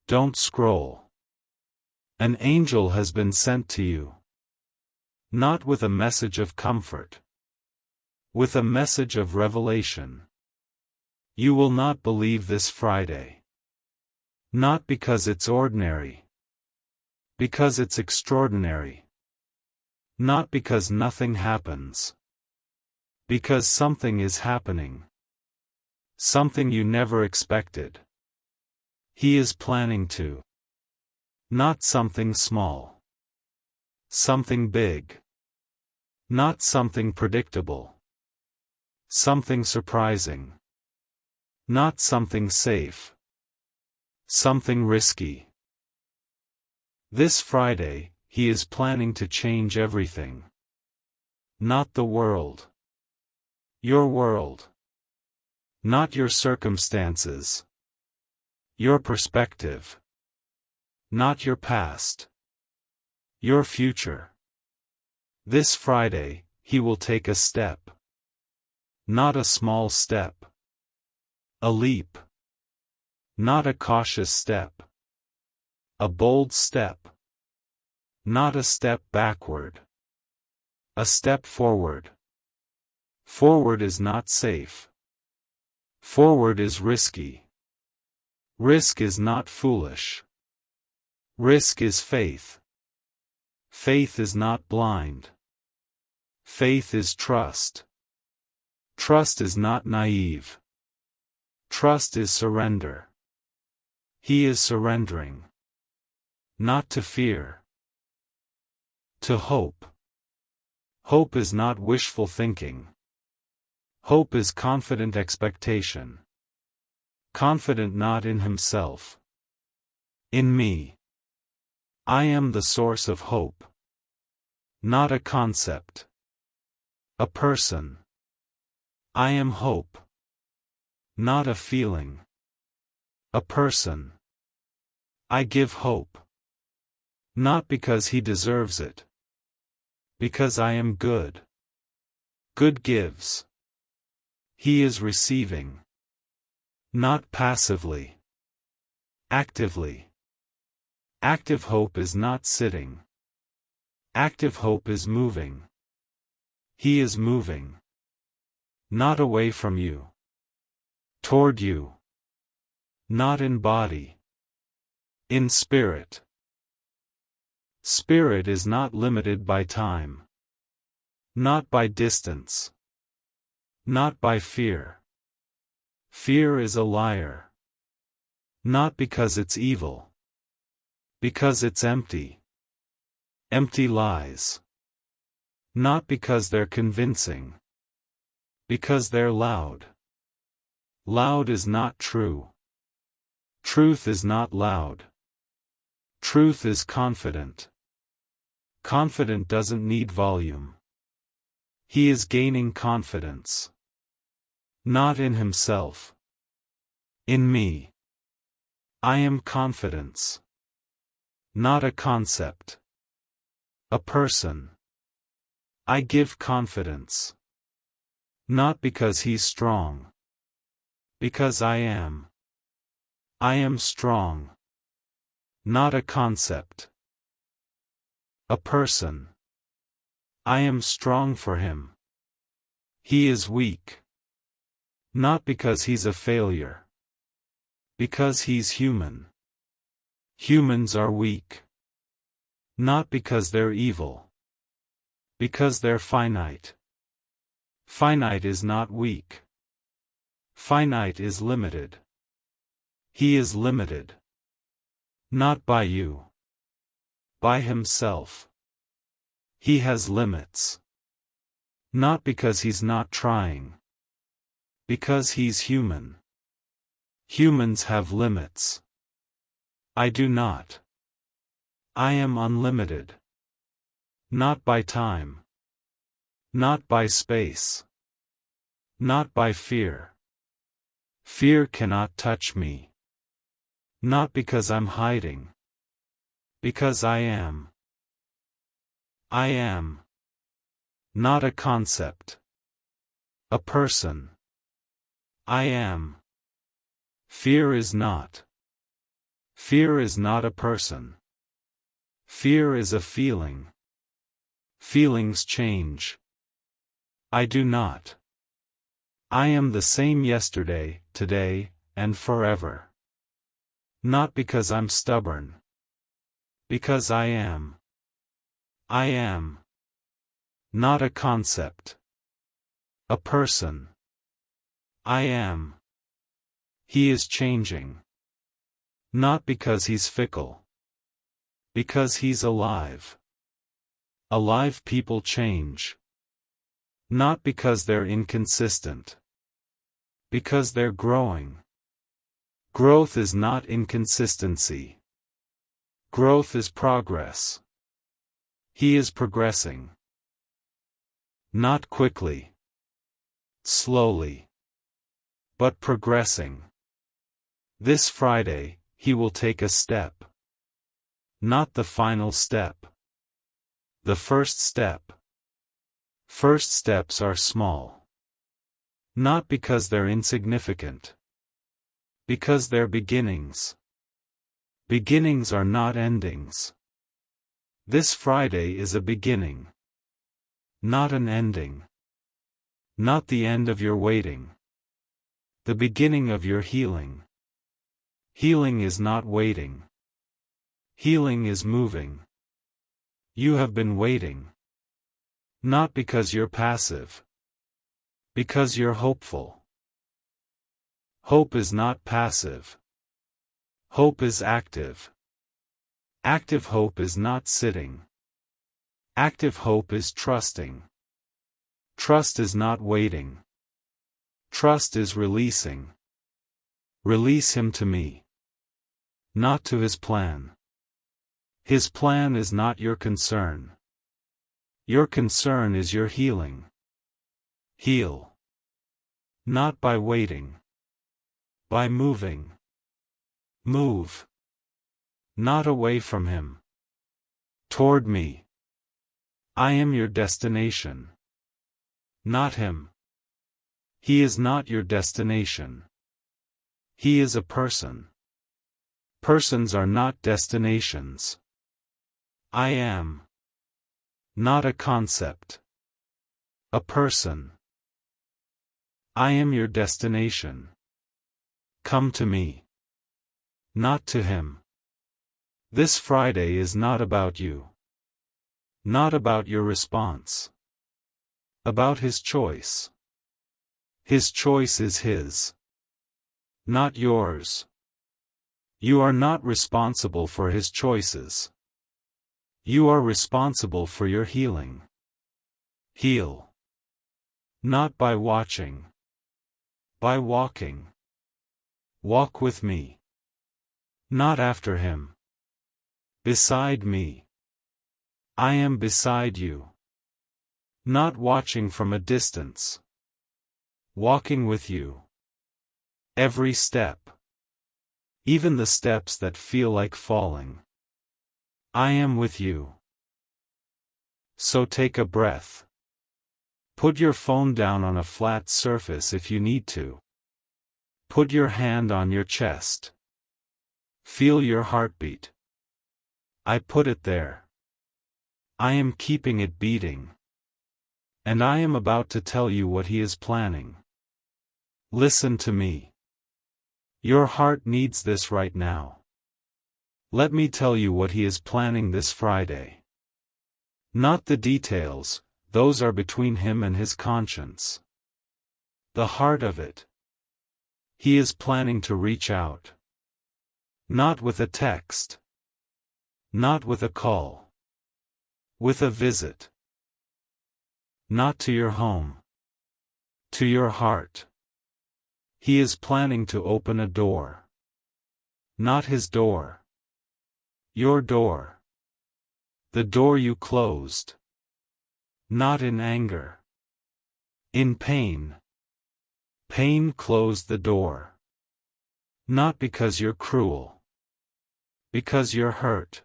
Don't scroll. An angel has been sent to you. Not with a message of comfort. With a message of revelation. You will not believe this Friday. Not because it's ordinary. Because it's extraordinary. Not because nothing happens. Because something is happening. Something you never expected. He is planning to. Not something small. Something big. Not something predictable. Something surprising. Not something safe. Something risky. This Friday, he is planning to change everything. Not the world. Your world. Not your circumstances. Your perspective. Not your past. Your future. This Friday, he will take a step. Not a small step. A leap. Not a cautious step. A bold step. Not a step backward. A step forward. Forward is not safe. Forward is risky. Risk is not foolish. Risk is faith. Faith is not blind. Faith is trust. Trust is not naive. Trust is surrender. He is surrendering. Not to fear. To hope. Hope is not wishful thinking. Hope is confident expectation. Confident not in himself. In me. I am the source of hope. Not a concept. A person. I am hope. Not a feeling. A person. I give hope. Not because he deserves it. Because I am good. Good gives. He is receiving. Not passively. Actively. Active hope is not sitting. Active hope is moving. He is moving. Not away from you. Toward you. Not in body. In spirit. Spirit is not limited by time. Not by distance. Not by fear. Fear is a liar. Not because it's evil. Because it's empty. Empty lies. Not because they're convincing. Because they're loud. Loud is not true. Truth is not loud. Truth is confident. Confident doesn't need volume. He is gaining confidence. Not in himself. In me. I am confidence. Not a concept. A person. I give confidence. Not because he's strong. Because I am. I am strong. Not a concept. A person. I am strong for him. He is weak. Not because he's a failure. Because he's human. Humans are weak. Not because they're evil. Because they're finite. Finite is not weak. Finite is limited. He is limited. Not by you. By himself. He has limits. Not because he's not trying. Because he's human. Humans have limits. I do not. I am unlimited. Not by time. Not by space. Not by fear. Fear cannot touch me. Not because I'm hiding. Because I am. I am. Not a concept. A person. I am. Fear is not. Fear is not a person. Fear is a feeling. Feelings change. I do not. I am the same yesterday, today, and forever. Not because I'm stubborn. Because I am. I am. Not a concept. A person. I am. He is changing. Not because he's fickle. Because he's alive. Alive people change. Not because they're inconsistent. Because they're growing. Growth is not inconsistency. Growth is progress. He is progressing. Not quickly. Slowly. But progressing. This Friday, he will take a step. Not the final step. The first step. First steps are small. Not because they're insignificant. Because they're beginnings. Beginnings are not endings. This Friday is a beginning. Not an ending. Not the end of your waiting. The beginning of your healing. Healing is not waiting. Healing is moving. You have been waiting. Not because you're passive. Because you're hopeful. Hope is not passive. Hope is active. Active hope is not sitting. Active hope is trusting. Trust is not waiting. Trust is releasing. Release him to me. Not to his plan. His plan is not your concern. Your concern is your healing. Heal. Not by waiting. By moving. Move. Not away from him. Toward me. I am your destination. Not him. He is not your destination. He is a person. Persons are not destinations. I am. Not a concept. A person. I am your destination. Come to me. Not to him. This Friday is not about you. Not about your response. About his choice. His choice is his. Not yours. You are not responsible for his choices. You are responsible for your healing. Heal. Not by watching. By walking. Walk with me. Not after him. Beside me. I am beside you. Not watching from a distance. Walking with you. Every step. Even the steps that feel like falling. I am with you. So take a breath. Put your phone down on a flat surface if you need to. Put your hand on your chest. Feel your heartbeat. I put it there. I am keeping it beating. And I am about to tell you what he is planning. Listen to me. Your heart needs this right now. Let me tell you what he is planning this Friday. Not the details, those are between him and his conscience. The heart of it. He is planning to reach out. Not with a text. Not with a call. With a visit. Not to your home. To your heart. He is planning to open a door. Not his door. Your door. The door you closed. Not in anger. In pain. Pain closed the door. Not because you're cruel. Because you're hurt.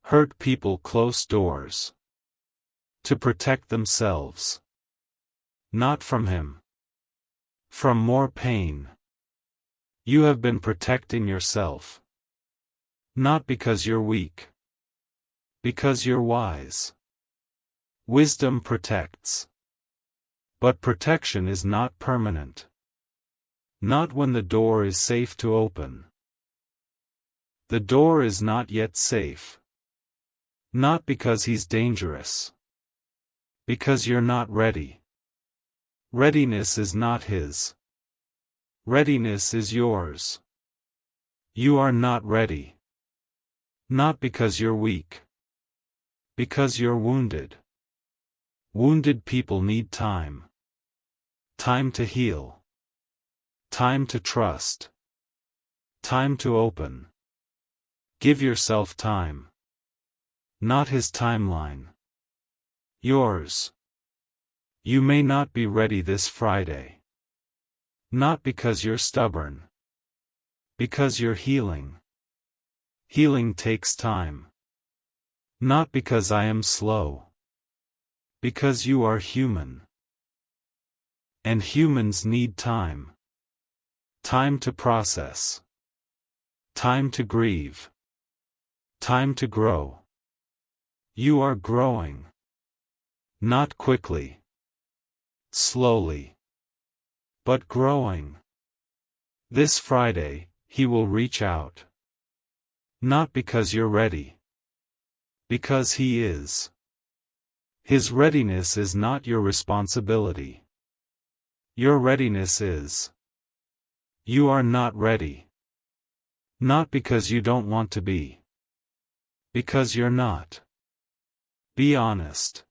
Hurt people close doors. To protect themselves. Not from him. From more pain. You have been protecting yourself. Not because you're weak. Because you're wise. Wisdom protects. But protection is not permanent. Not when the door is safe to open. The door is not yet safe. Not because he's dangerous. Because you're not ready. Readiness is not his. Readiness is yours. You are not ready. Not because you're weak. Because you're wounded. Wounded people need time. Time to heal. Time to trust. Time to open. Give yourself time. Not his timeline. Yours. You may not be ready this Friday. Not because you're stubborn. Because you're healing. Healing takes time. Not because I am slow. Because you are human. And humans need time. Time to process. Time to grieve. Time to grow. You are growing. Not quickly. Slowly. But growing. This Friday, he will reach out. Not because you're ready. Because he is. His readiness is not your responsibility. Your readiness is. You are not ready. Not because you don't want to be. Because you're not. Be honest.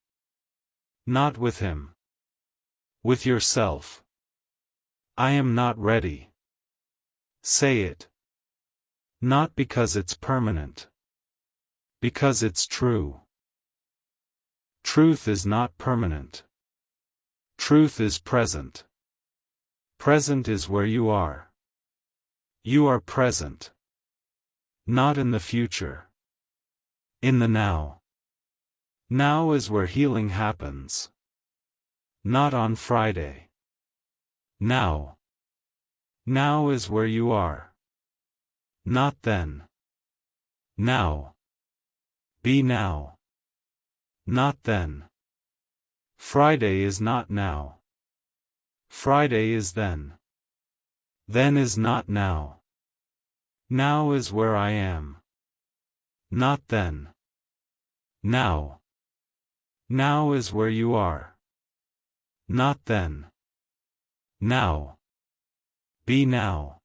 Not with him. With yourself. I am not ready. Say it. Not because it's permanent. Because it's true. Truth is not permanent. Truth is present. Present is where you are. You are present. Not in the future. In the now. Now is where healing happens. Not on Friday. Now. Now is where you are. Not then. Now. Be now. Not then. Friday is not now. Friday is then. Then is not now. Now is where I am. Not then. Now. Now is where you are. Not then. Now. Be now.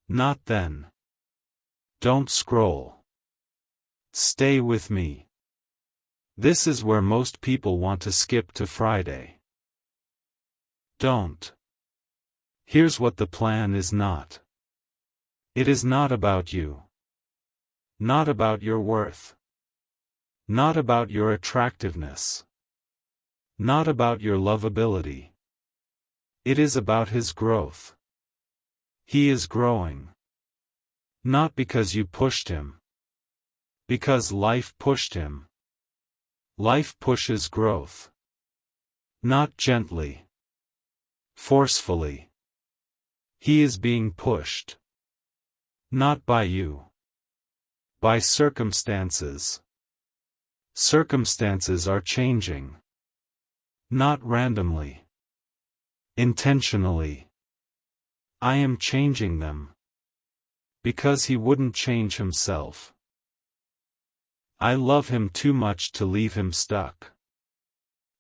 Not then. Don't scroll. Stay with me. This is where most people want to skip to Friday. Don't. Here's what the plan is not. It is not about you. Not about your worth. Not about your attractiveness. Not about your lovability. It is about his growth. He is growing. Not because you pushed him. Because life pushed him. Life pushes growth. Not gently. Forcefully. He is being pushed. Not by you. By circumstances. Circumstances are changing. Not randomly. Intentionally. I am changing them. Because he wouldn't change himself. I love him too much to leave him stuck.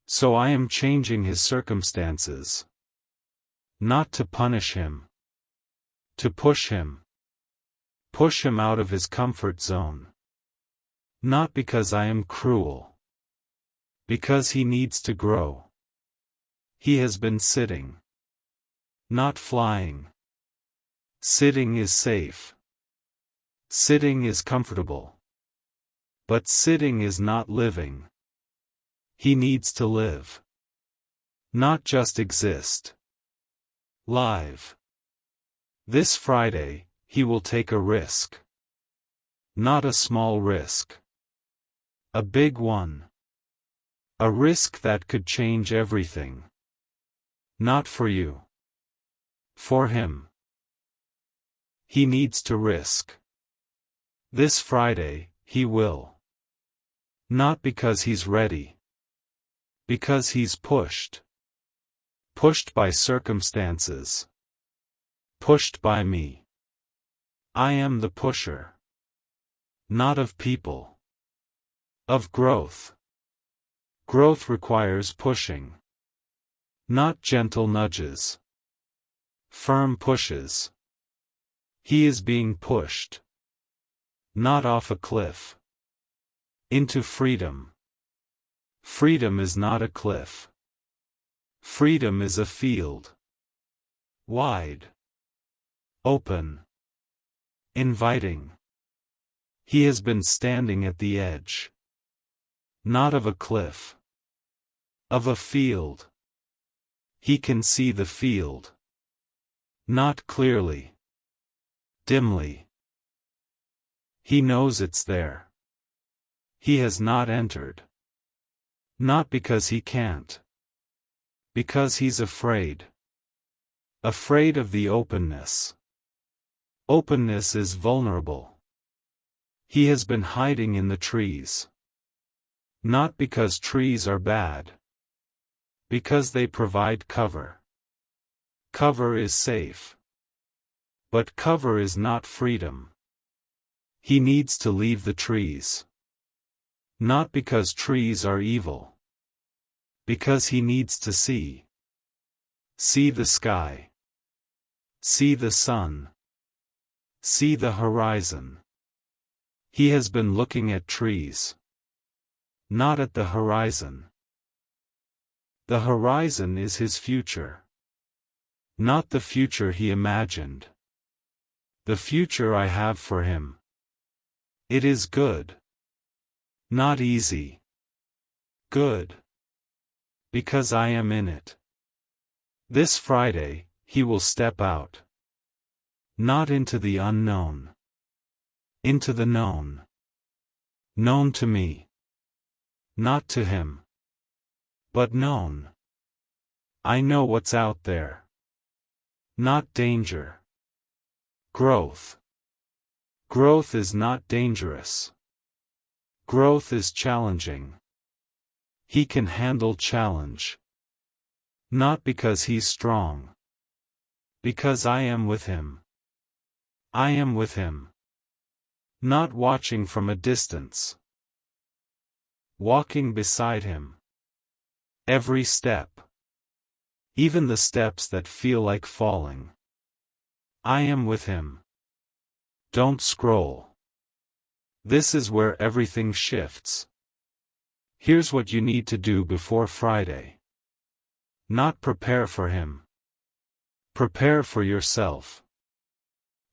So I am changing his circumstances. Not to punish him. To push him. Push him out of his comfort zone. Not because I am cruel. Because he needs to grow. He has been sitting. Not flying. Sitting is safe. Sitting is comfortable. But sitting is not living. He needs to live. Not just exist. Live. This Friday, he will take a risk. Not a small risk. A big one. A risk that could change everything. Not for you. For him. He needs to risk. This Friday, he will. Not because he's ready. Because he's pushed. Pushed by circumstances. Pushed by me. I am the pusher. Not of people. Of growth. Growth requires pushing. Not gentle nudges. Firm pushes. He is being pushed. Not off a cliff. Into freedom. Freedom is not a cliff. Freedom is a field. Wide. Open. Inviting. He has been standing at the edge. Not of a cliff. Of a field. He can see the field. Not clearly. Dimly. He knows it's there. He has not entered. Not because he can't. Because he's afraid. Afraid of the openness. Openness is vulnerable. He has been hiding in the trees. Not because trees are bad. Because they provide cover. Cover is safe. But cover is not freedom. He needs to leave the trees. Not because trees are evil. Because he needs to see. See the sky. See the sun. See the horizon. He has been looking at trees. Not at the horizon. The horizon is his future. Not the future he imagined. The future I have for him. It is good. Not easy. Good. Because I am in it. This Friday, he will step out. Not into the unknown. Into the known. Known to me. Not to him. But known. I know what's out there. Not danger. Growth. Growth is not dangerous. Growth is challenging. He can handle challenge. Not because he's strong. Because I am with him. I am with him. Not watching from a distance. Walking beside him. Every step. Even the steps that feel like falling. I am with him. Don't scroll. This is where everything shifts. Here's what you need to do before Friday. Not prepare for him. Prepare for yourself.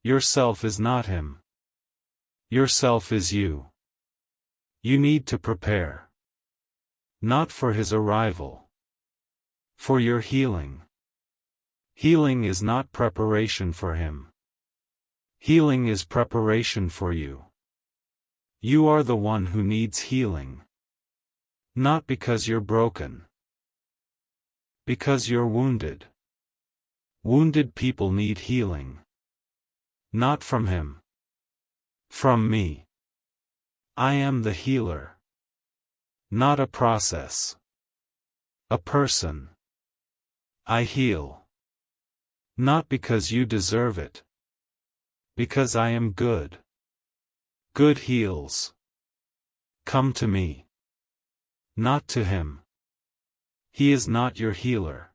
Yourself is not him. Yourself is you. You need to prepare. Not for his arrival. For your healing. Healing is not preparation for him. Healing is preparation for you. You are the one who needs healing. Not because you're broken. Because you're wounded. Wounded people need healing. Not from him. From me. I am the healer. Not a process. A person. I heal. Not because you deserve it. Because I am good. Good heals. Come to me. Not to him. He is not your healer.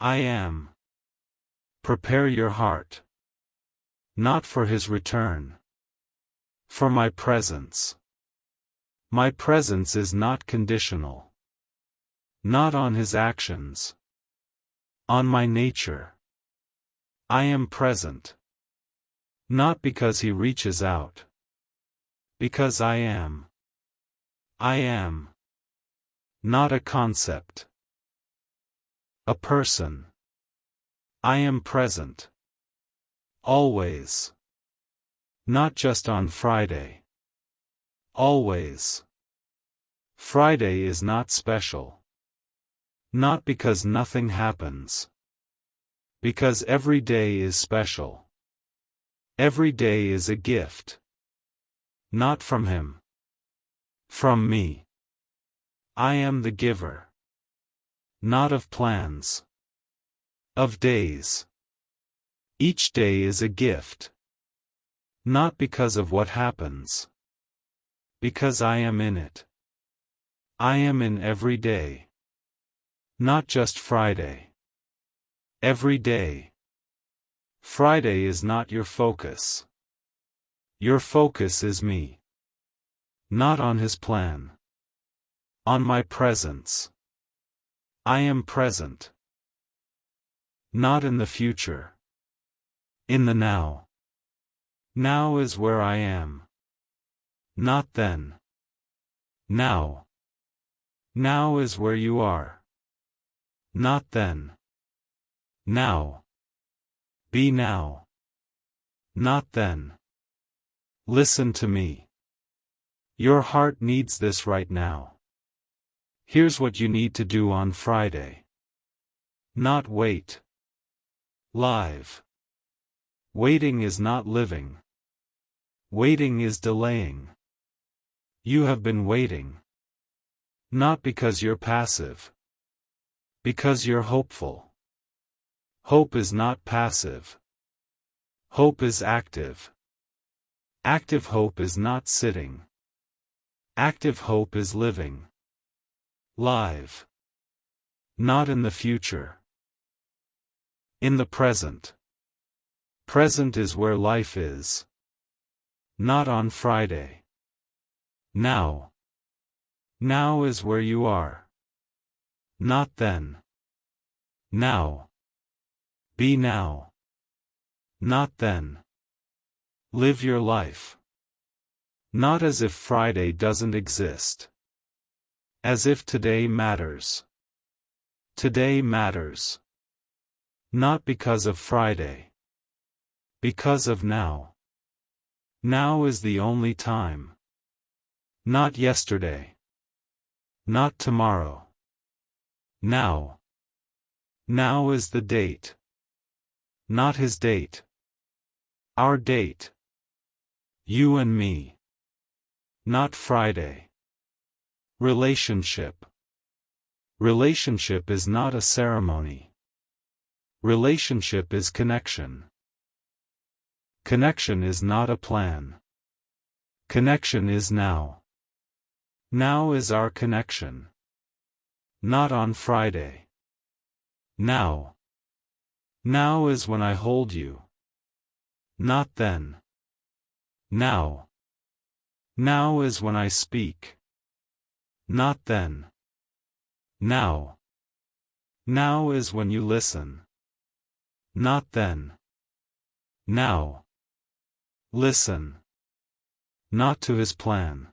I am. Prepare your heart. Not for his return. For my presence. My presence is not conditional. Not on his actions. On my nature. I am present. Not because he reaches out. Because I am. I am. Not a concept. A person. I am present. Always. Not just on Friday. Always. Friday is not special. Not because nothing happens. Because every day is special. Every day is a gift. Not from him. From me. I am the giver. Not of plans. Of days. Each day is a gift. Not because of what happens. Because I am in it. I am in every day. Not just Friday. Every day. Friday is not your focus. Your focus is me. Not on his plan. On my presence. I am present. Not in the future. In the now. Now is where I am. Not then. Now. Now is where you are. Not then. Now. Be now. Not then. Listen to me. Your heart needs this right now. Here's what you need to do on Friday. Not wait. Live. Waiting is not living. Waiting is delaying. You have been waiting. Not because you're passive. Because you're hopeful. Hope is not passive. Hope is active. Active hope is not sitting. Active hope is living. Live. Not in the future. In the present. Present is where life is. Not on Friday. Now. Now is where you are. Not then. Now. Be now. Not then. Live your life. Not as if Friday doesn't exist. As if today matters. Today matters. Not because of Friday. Because of now. Now is the only time. Not yesterday. Not tomorrow. Now. Now is the date. Not his date. Our date. You and me. Not Friday. Relationship. Relationship is not a ceremony. Relationship is connection. Connection is not a plan. Connection is now. Now is our connection. Not on Friday. Now. Now is when I hold you. Not then. Now. Now is when I speak. Not then. Now. Now is when you listen. Not then. Now. Listen. Not to his plan.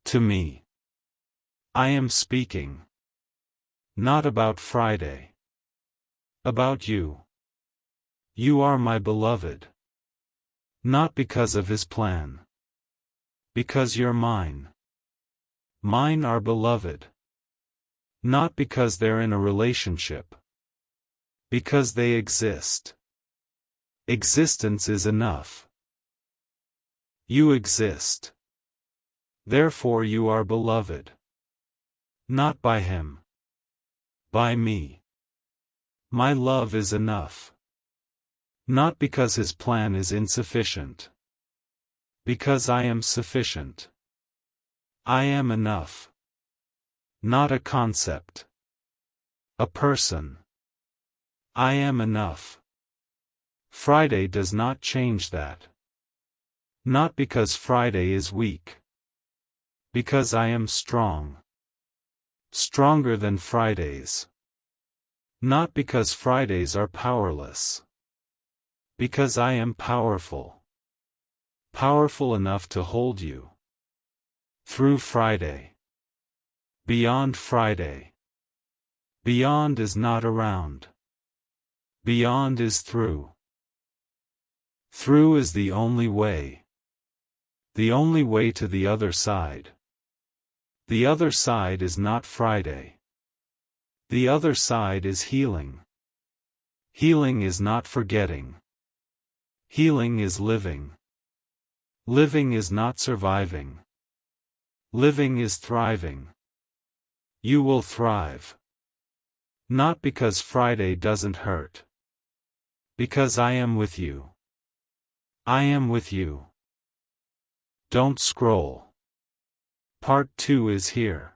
To me. I am speaking. Not about Friday. About you. You are my beloved. Not because of his plan. Because you're mine. Mine are beloved. Not because they're in a relationship. Because they exist. Existence is enough. You exist. Therefore you are beloved. Not by him. By me. My love is enough. Not because his plan is insufficient. Because I am sufficient. I am enough. Not a concept. A person. I am enough. Friday does not change that. Not because Friday is weak. Because I am strong. Stronger than Fridays. Not because Fridays are powerless. Because I am powerful. Powerful enough to hold you. Through Friday. Beyond Friday. Beyond is not around. Beyond is through. Through is the only way. The only way to the other side. The other side is not Friday. The other side is healing. Healing is not forgetting. Healing is living. Living is not surviving. Living is thriving. You will thrive. Not because Friday doesn't hurt. Because I am with you. I am with you. Don't scroll. Part 2 is here.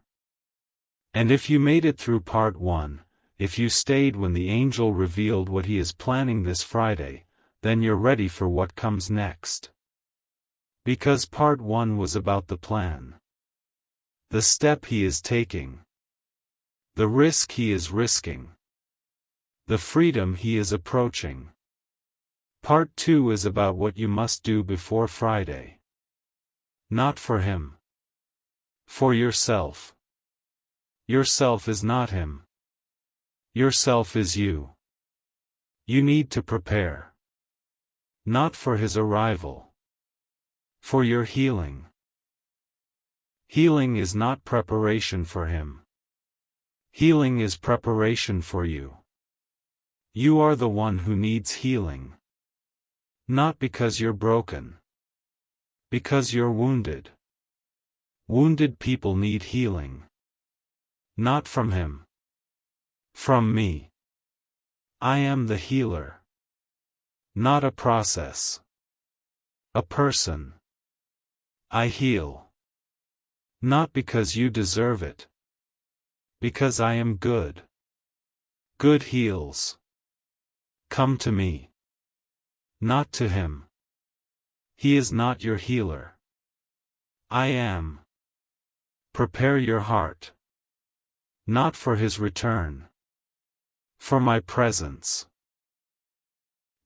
And if you made it through Part 1, if you stayed when the angel revealed what he is planning this Friday, then you're ready for what comes next. Because Part 1 was about the plan. The step he is taking. The risk he is risking. The freedom he is approaching. Part 2 is about what you must do before Friday. Not for him. For yourself. Yourself is not him. Yourself is you. You need to prepare. Not for his arrival. For your healing. Healing is not preparation for him. Healing is preparation for you. You are the one who needs healing. Not because you're broken. Because you're wounded. Wounded people need healing. Not from him. From me. I am the healer. Not a process. A person. I heal. Not because you deserve it. Because I am good. Good heals. Come to me. Not to him. He is not your healer. I am. Prepare your heart. Not for his return. For my presence.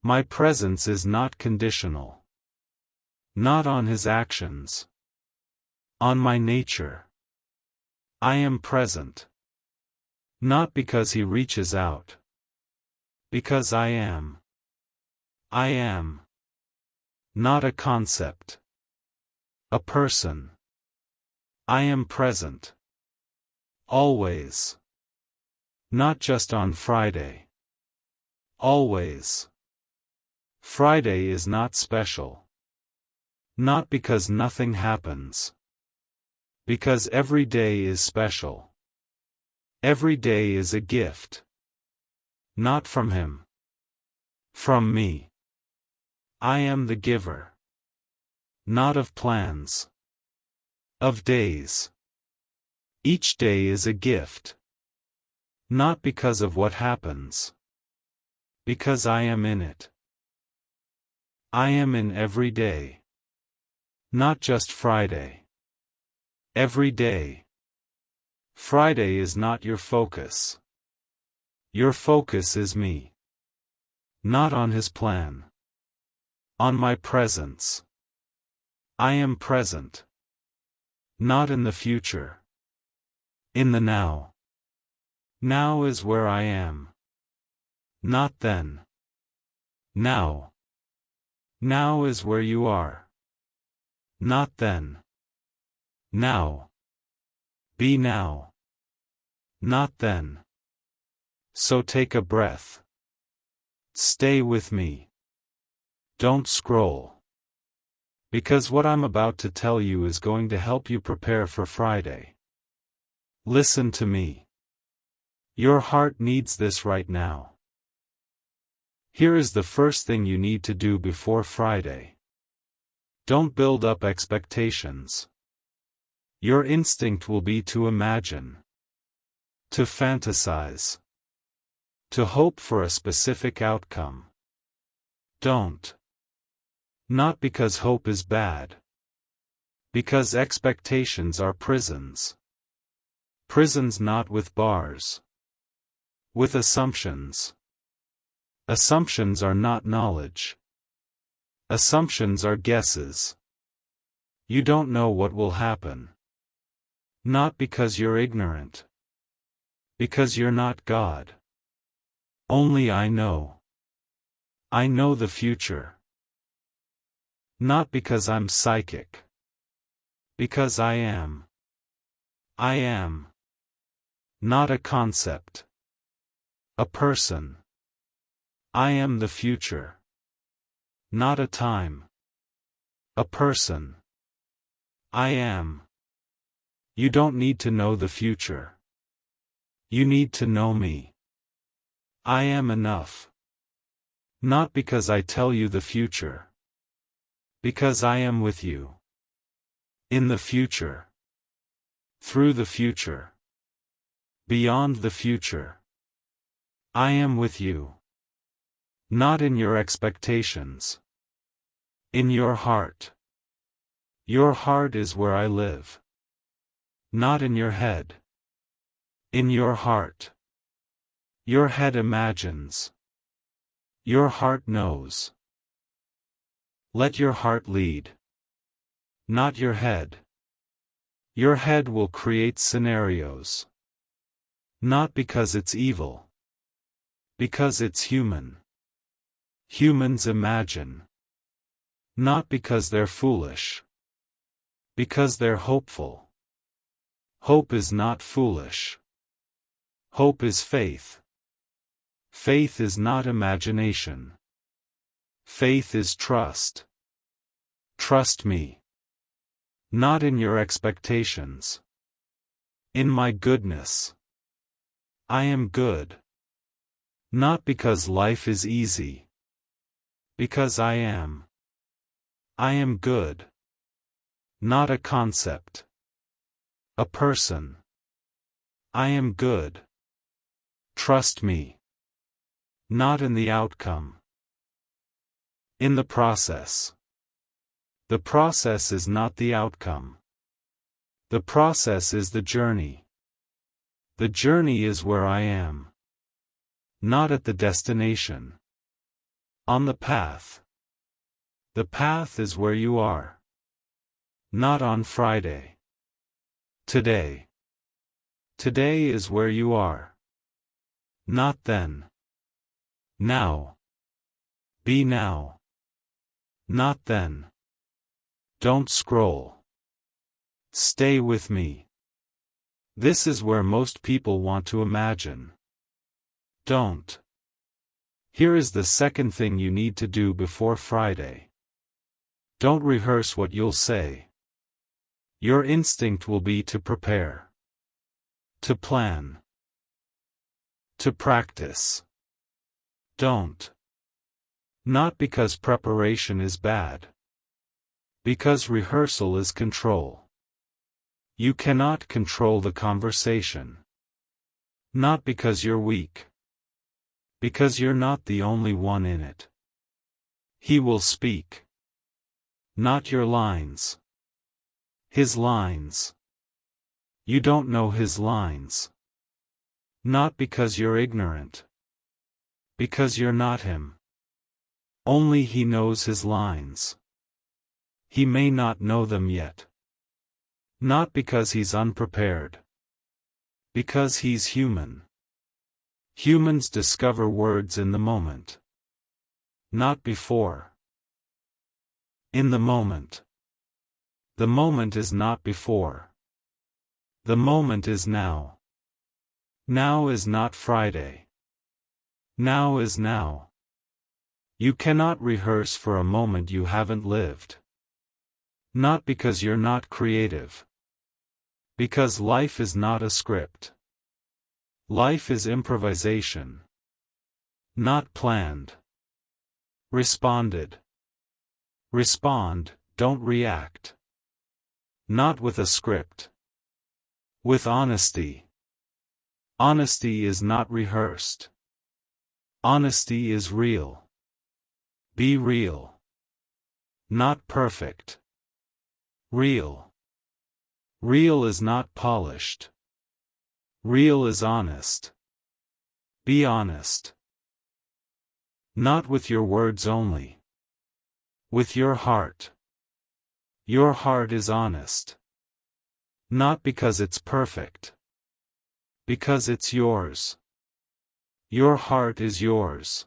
My presence is not conditional. Not on his actions. On my nature. I am present. Not because he reaches out. Because I am. I am. Not a concept. A person. I am present. Always. Not just on Friday. Always. Friday is not special. Not because nothing happens. Because every day is special. Every day is a gift. Not from him. From me. I am the giver. Not of plans. Of days. Each day is a gift. Not because of what happens. Because I am in it. I am in every day. Not just Friday. Every day. Friday is not your focus. Your focus is me. Not on his plan. On my presence. I am present. Not in the future. In the now. Now is where I am. Not then. Now. Now is where you are. Not then. Now. Be now. Not then. So take a breath. Stay with me. Don't scroll. Because what I'm about to tell you is going to help you prepare for Friday. Listen to me. Your heart needs this right now. Here is the first thing you need to do before Friday. Don't build up expectations. Your instinct will be to imagine. To fantasize. To hope for a specific outcome. Don't. Not because hope is bad. Because expectations are prisons. Prisons not with bars. With assumptions. Assumptions are not knowledge. Assumptions are guesses. You don't know what will happen. Not because you're ignorant. Because you're not God. Only I know. I know the future. Not because I'm psychic. Because I am. I am. Not a concept. A person. I am the future. Not a time. A person. I am. You don't need to know the future. You need to know me. I am enough. Not because I tell you the future. Because I am with you. In the future. Through the future. Beyond the future. I am with you. Not in your expectations. In your heart. Your heart is where I live. Not in your head. In your heart. Your head imagines. Your heart knows. Let your heart lead. Not your head. Your head will create scenarios. Not because it's evil. Because it's human. Humans imagine. Not because they're foolish. Because they're hopeful. Hope is not foolish. Hope is faith. Faith is not imagination. Faith is trust. Trust me. Not in your expectations. In my goodness. I am good. Not because life is easy. Because I am. I am good. Not a concept. A person. I am good. Trust me. Not in the outcome. In the process. The process is not the outcome. The process is the journey. The journey is where I am. Not at the destination. On the path. The path is where you are. Not on Friday. Today. Today is where you are. Not then. Now. Be now. Not then. Don't scroll. Stay with me. This is where most people want to imagine. Don't. Here is the second thing you need to do before Friday. Don't rehearse what you'll say. Your instinct will be to prepare. To plan. To practice. Don't. Not because preparation is bad. Because rehearsal is control. You cannot control the conversation. Not because you're weak. Because you're not the only one in it. He will speak. Not your lines. His lines. You don't know his lines. Not because you're ignorant. Because you're not him. Only he knows his lines. He may not know them yet. Not because he's unprepared. Because he's human. Humans discover words in the moment. Not before. In the moment. The moment is not before. The moment is now. Now is not Friday. Now is now. You cannot rehearse for a moment you haven't lived. Not because you're not creative. Because life is not a script. Life is improvisation. Not planned. Responded. Respond, don't react. Not with a script. With honesty. Honesty is not rehearsed. Honesty is real. Be real. Not perfect. Real. Real is not polished. Real is honest. Be honest. Not with your words only. With your heart. Your heart is honest. Not because it's perfect. Because it's yours. Your heart is yours.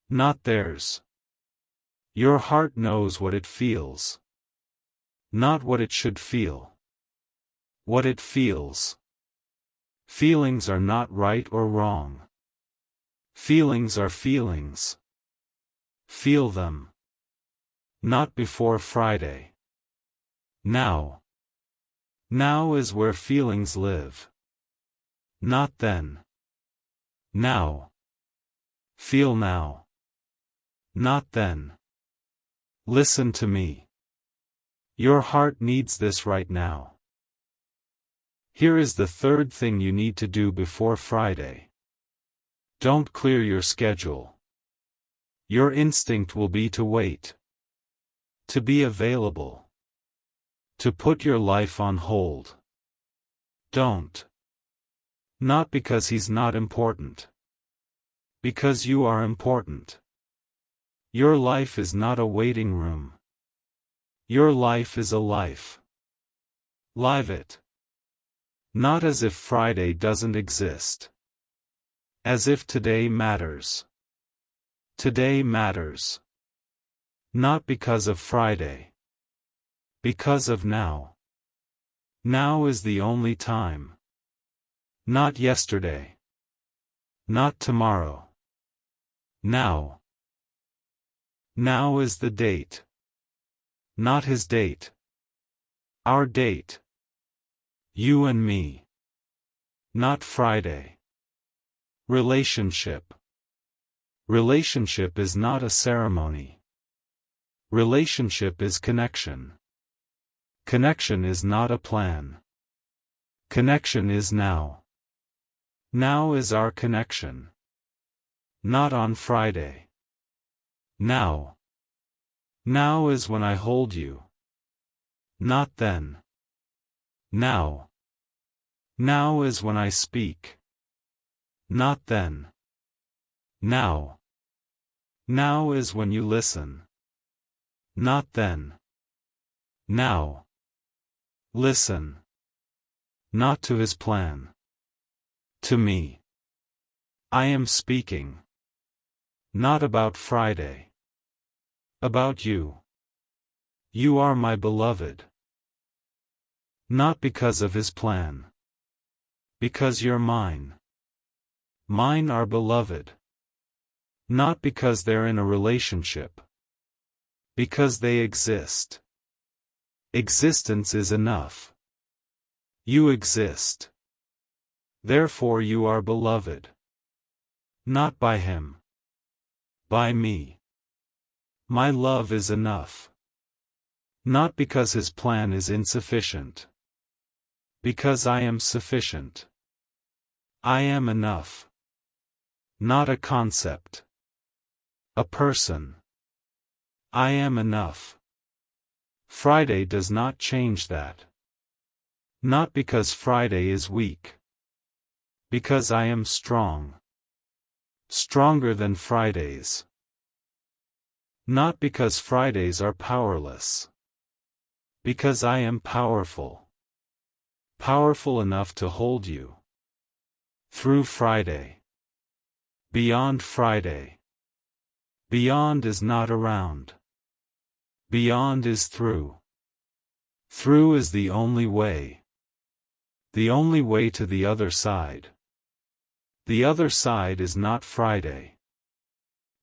Not theirs. Your heart knows what it feels. Not what it should feel. What it feels. Feelings are not right or wrong. Feelings are feelings. Feel them. Not before Friday. Now. Now is where feelings live. Not then. Now. Feel now. Not then. Listen to me. Your heart needs this right now. Here is the third thing you need to do before Friday. Don't clear your schedule. Your instinct will be to wait. To be available. To put your life on hold. Don't. Not because he's not important. Because you are important. Your life is not a waiting room. Your life is a life. Live it. Not as if Friday doesn't exist. As if today matters. Today matters. Not because of Friday. Because of now. Now is the only time. Not yesterday. Not tomorrow. Now. Now is the date. Not his date. Our date. You and me. Not Friday. Relationship. Relationship is not a ceremony. Relationship is connection. Connection is not a plan. Connection is now. Now is our connection. Not on Friday. Now. Now is when I hold you. Not then. Now. Now is when I speak. Not then. Now. Now is when you listen. Not then. Now. Listen. Not to his plan. To me. I am speaking. Not about Friday. About you. You are my beloved. Not because of his plan. Because you're mine. Mine are beloved. Not because they're in a relationship. Because they exist. Existence is enough. You exist. Therefore you are beloved. Not by him. By me. My love is enough. Not because his plan is insufficient. Because I am sufficient. I am enough. Not a concept. A person. I am enough. Friday does not change that. Not because Friday is weak. Because I am strong. Stronger than Fridays. Not because Fridays are powerless. Because I am powerful. Powerful enough to hold you. Through Friday. Beyond Friday. Beyond is not around. Beyond is through. Through is the only way. The only way to the other side. The other side is not Friday.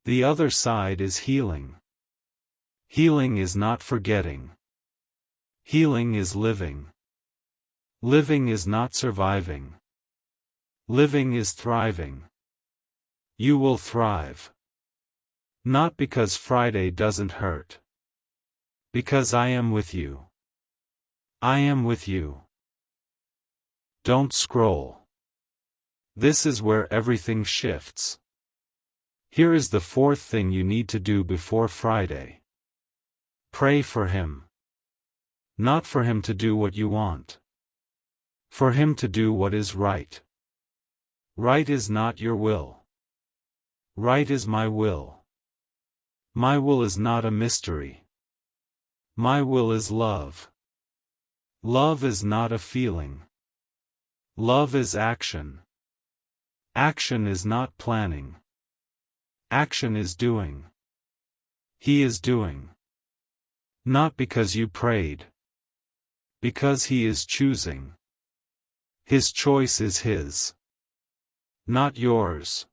The other side is healing. Healing is not forgetting. Healing is living. Living is not surviving. Living is thriving. You will thrive. Not because Friday doesn't hurt. Because I am with you. I am with you. Don't scroll. This is where everything shifts. Here is the fourth thing you need to do before Friday. Pray for him. Not for him to do what you want. For him to do what is right. Right is not your will. Right is my will. My will is not a mystery. My will is love. Love is not a feeling. Love is action. Action is not planning. Action is doing. He is doing. Not because you prayed. Because he is choosing. His choice is his. Not yours.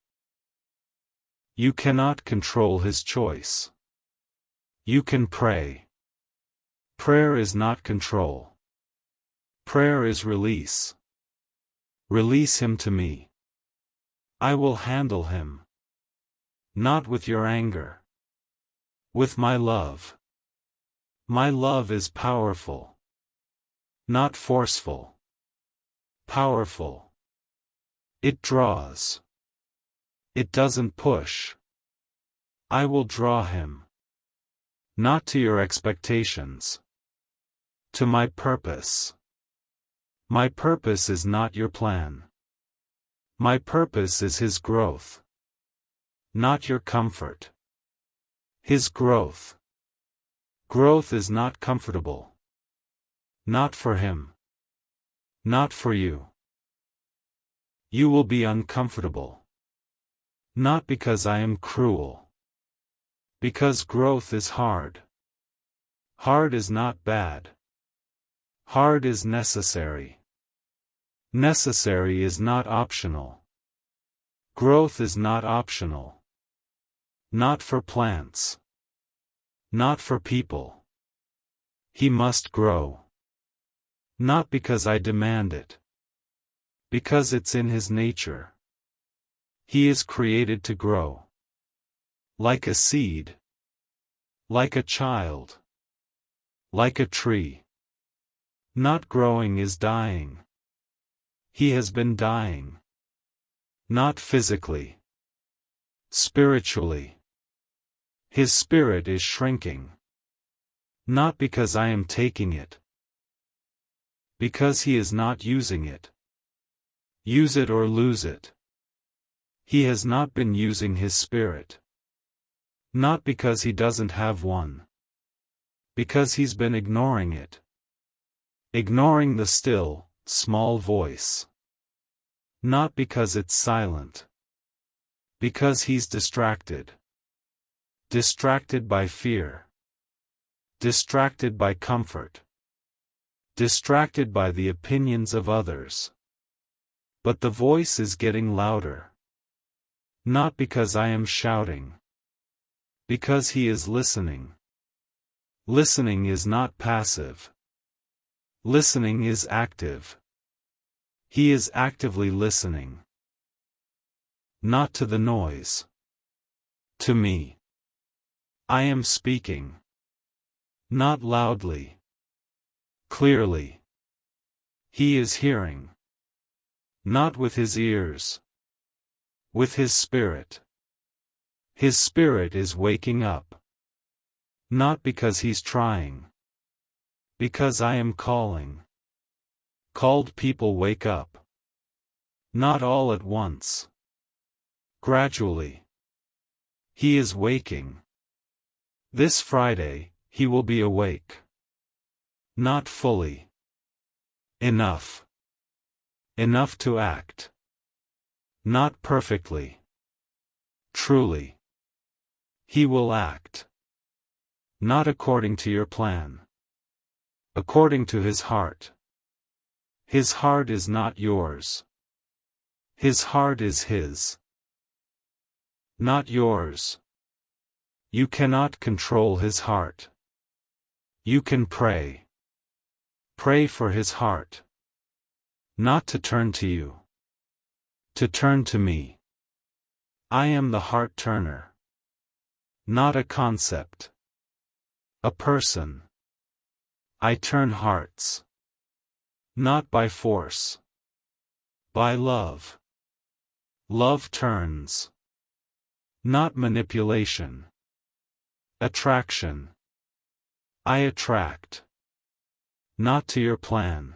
You cannot control his choice. You can pray. Prayer is not control. Prayer is release. Release him to me. I will handle him. Not with your anger. With my love. My love is powerful. Not forceful. Powerful. It draws. It doesn't push. I will draw him. Not to your expectations. To my purpose. My purpose is not your plan. My purpose is his growth. Not your comfort. His growth. Growth is not comfortable. Not for him. Not for you. You will be uncomfortable. Not because I am cruel. Because growth is hard. Hard is not bad. Hard is necessary. Necessary is not optional. Growth is not optional. Not for plants. Not for people. He must grow. Not because I demand it. Because it's in his nature. He is created to grow. Like a seed. Like a child. Like a tree. Not growing is dying. He has been dying. Not physically. Spiritually. His spirit is shrinking. Not because I am taking it. Because he is not using it. Use it or lose it. He has not been using his spirit. Not because he doesn't have one. Because he's been ignoring it. Ignoring the still, small voice. Not because it's silent. Because he's distracted. Distracted by fear. Distracted by comfort. Distracted by the opinions of others. But the voice is getting louder. Not because I am shouting. Because he is listening. Listening is not passive. Listening is active. He is actively listening. Not to the noise. To me. I am speaking. Not loudly. Clearly. He is hearing. Not with his ears. With his spirit. His spirit is waking up. Not because he's trying. Because I am calling. Called people wake up. Not all at once. Gradually. He is waking. This Friday, he will be awake. Not fully. Enough. Enough to act. Not perfectly. Truly. He will act. Not according to your plan. According to his heart. His heart is not yours. His heart is his. Not yours. You cannot control his heart. You can pray. Pray for his heart. Not to turn to you. To turn to me. I am the heart turner. Not a concept. A person. I turn hearts. Not by force. By love. Love turns. Not manipulation. Attraction. I attract. Not to your plan.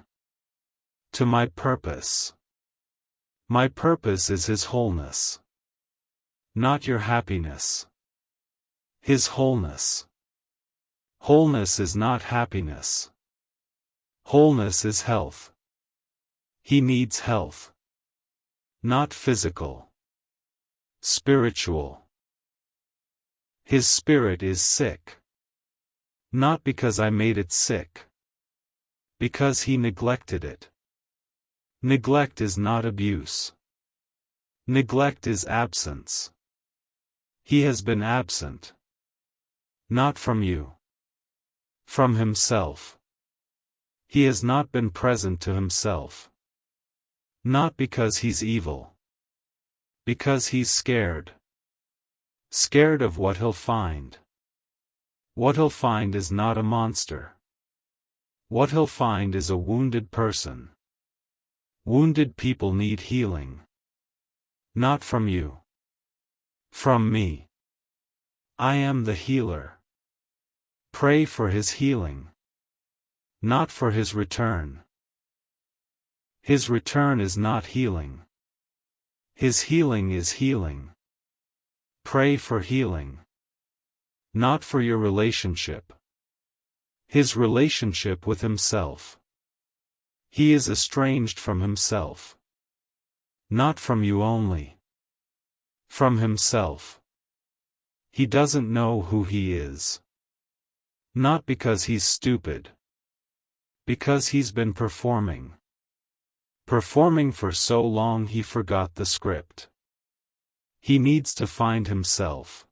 To my purpose. My purpose is his wholeness. Not your happiness. His wholeness. Wholeness is not happiness. Wholeness is health. He needs health. Not physical. Spiritual. His spirit is sick. Not because I made it sick. Because he neglected it. Neglect is not abuse. Neglect is absence. He has been absent. Not from you. From himself. He has not been present to himself. Not because he's evil. Because he's scared. Scared of what he'll find. What he'll find is not a monster. What he'll find is a wounded person. Wounded people need healing. Not from you. From me. I am the healer. Pray for his healing. Not for his return. His return is not healing. His healing is healing. Pray for healing. Not for your relationship. His relationship with himself. He is estranged from himself. Not from you only. From himself. He doesn't know who he is. Not because he's stupid. Because he's been performing. Performing for so long he forgot the script. He needs to find himself.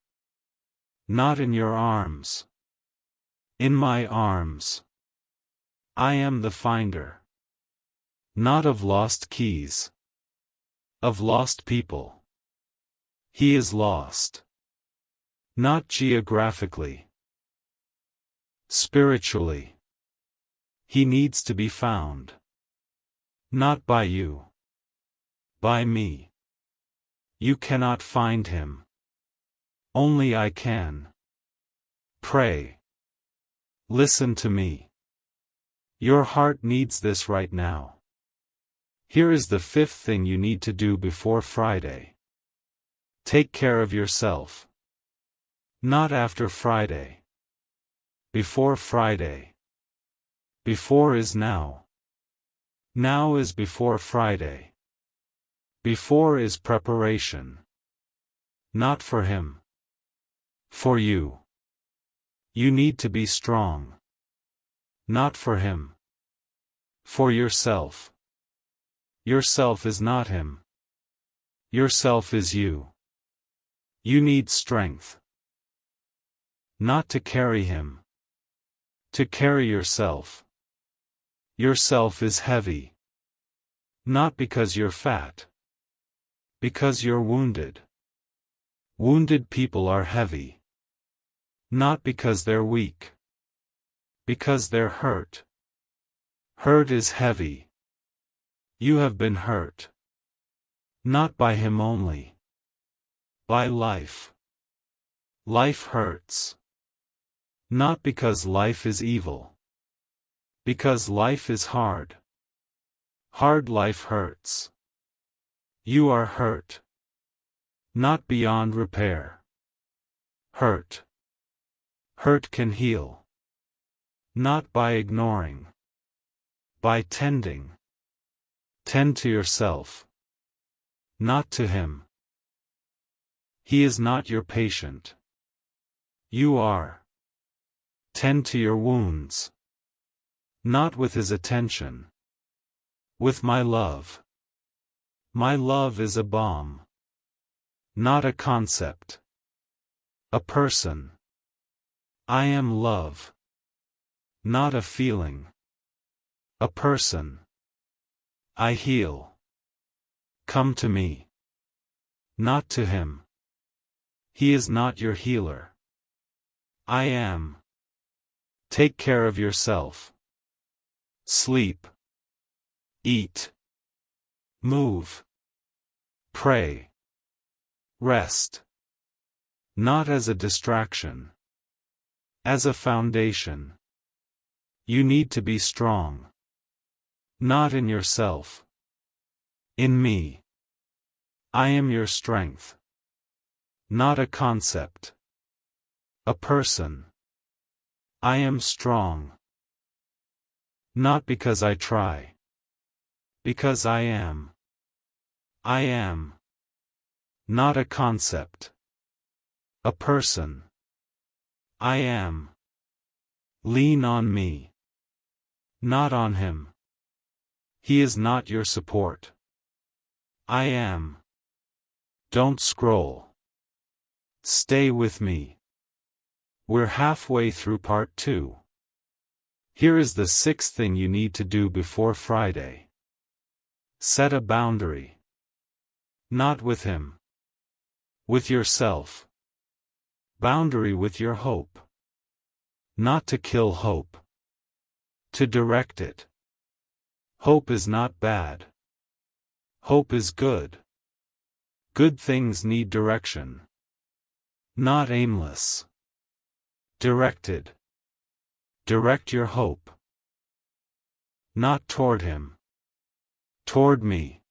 Not in your arms. In my arms. I am the finder. Not of lost keys. Of lost people. He is lost. Not geographically. Spiritually. He needs to be found. Not by you. By me. You cannot find him. Only I can. Pray. Listen to me. Your heart needs this right now. Here is the fifth thing you need to do before Friday. Take care of yourself. Not after Friday. Before Friday. Before is now. Now is before Friday. Before is preparation. Not for him. For you. You need to be strong. Not for him. For yourself. Yourself is not him. Yourself is you. You need strength. Not to carry him. To carry yourself. Yourself is heavy. Not because you're fat. Because you're wounded. Wounded people are heavy. Not because they're weak. Because they're hurt. Hurt is heavy. You have been hurt. Not by him only. By life. Life hurts. Not because life is evil. Because life is hard. Hard life hurts. You are hurt. Not beyond repair. Hurt. Hurt can heal. Not by ignoring. By tending. Tend to yourself. Not to him. He is not your patient. You are. Tend to your wounds. Not with his attention. With my love. My love is a balm. Not a concept. A person. I am love. Not a feeling. A person. I heal. Come to me. Not to him. He is not your healer. I am. Take care of yourself. Sleep. Eat. Move. Pray. Rest. Not as a distraction. As a foundation. You need to be strong. Not in yourself. In me. I am your strength. Not a concept. A person. I am strong. Not because I try. Because I am. I am. Not a concept. A person. I am. Lean on me. Not on him. He is not your support. I am. Don't scroll. Stay with me. We're halfway through part 2. Here is the 6th thing you need to do before Friday. Set a boundary. Not with him. With yourself. Boundary with your hope. Not to kill hope. To direct it. Hope is not bad. Hope is good. Good things need direction. Not aimless. Directed. Direct your hope. Not toward him. Toward me.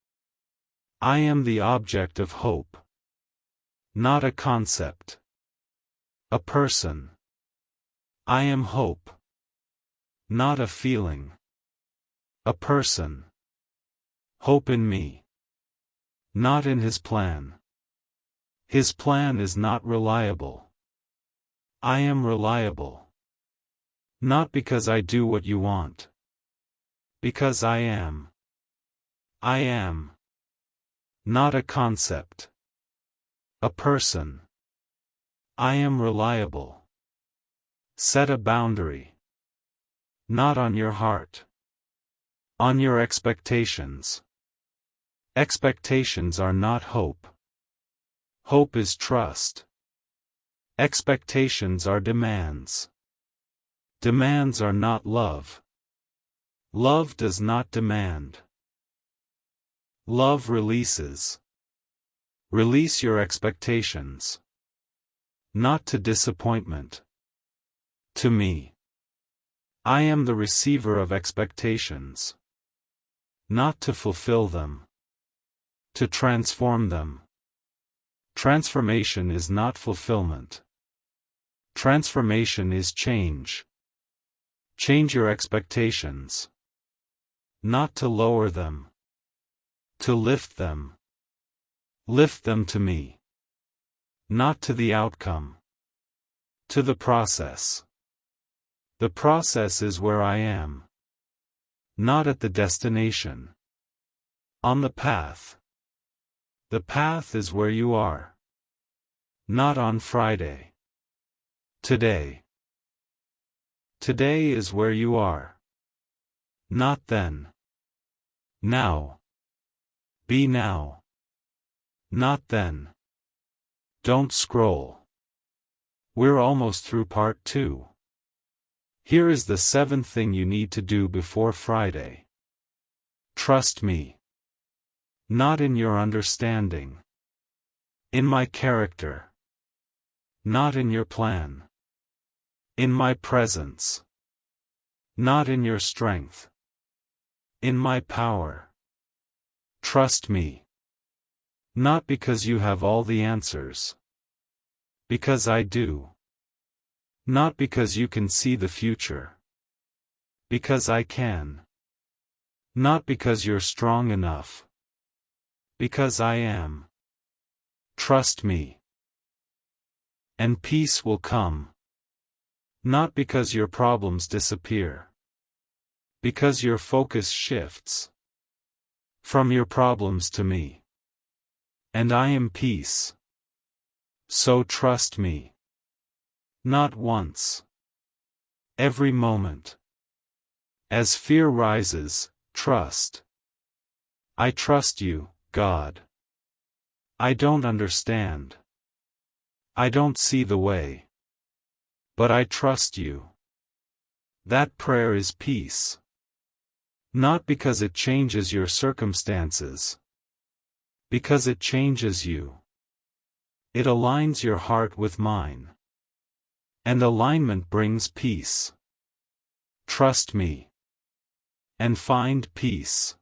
I am the object of hope. Not a concept. A person. I am hope. Not a feeling. A person. Hope in me. Not in his plan. His plan is not reliable. I am reliable. Not because I do what you want. Because I am. I am. Not a concept. A person. I am reliable. Set a boundary. Not on your heart. On your expectations. Expectations are not hope. Hope is trust. Expectations are demands. Demands are not love. Love does not demand. Love releases. Release your expectations. Not to disappointment. To me. I am the receiver of expectations. Not to fulfill them. To transform them. Transformation is not fulfillment. Transformation is change. Change your expectations. Not to lower them. To lift them. Lift them to me. Not to the outcome. To the process. The process is where I am. Not at the destination. On the path. The path is where you are. Not on Friday. Today. Today is where you are. Not then. Now. Be now. Not then. Don't scroll. We're almost through part 2. Here is the 7th thing you need to do before Friday. Trust me. Not in your understanding. In my character. Not in your plan. In my presence. Not in your strength. In my power. Trust me. Not because you have all the answers. Because I do. Not because you can see the future. Because I can. Not because you're strong enough. Because I am. Trust me. And peace will come. Not because your problems disappear. Because your focus shifts. From your problems to me. And I am peace. So trust me. Not once. Every moment. As fear rises, trust. I trust you, God. I don't understand. I don't see the way. But I trust you. That prayer is peace. Not because it changes your circumstances. Because it changes you. It aligns your heart with mine. And alignment brings peace. Trust me. And find peace.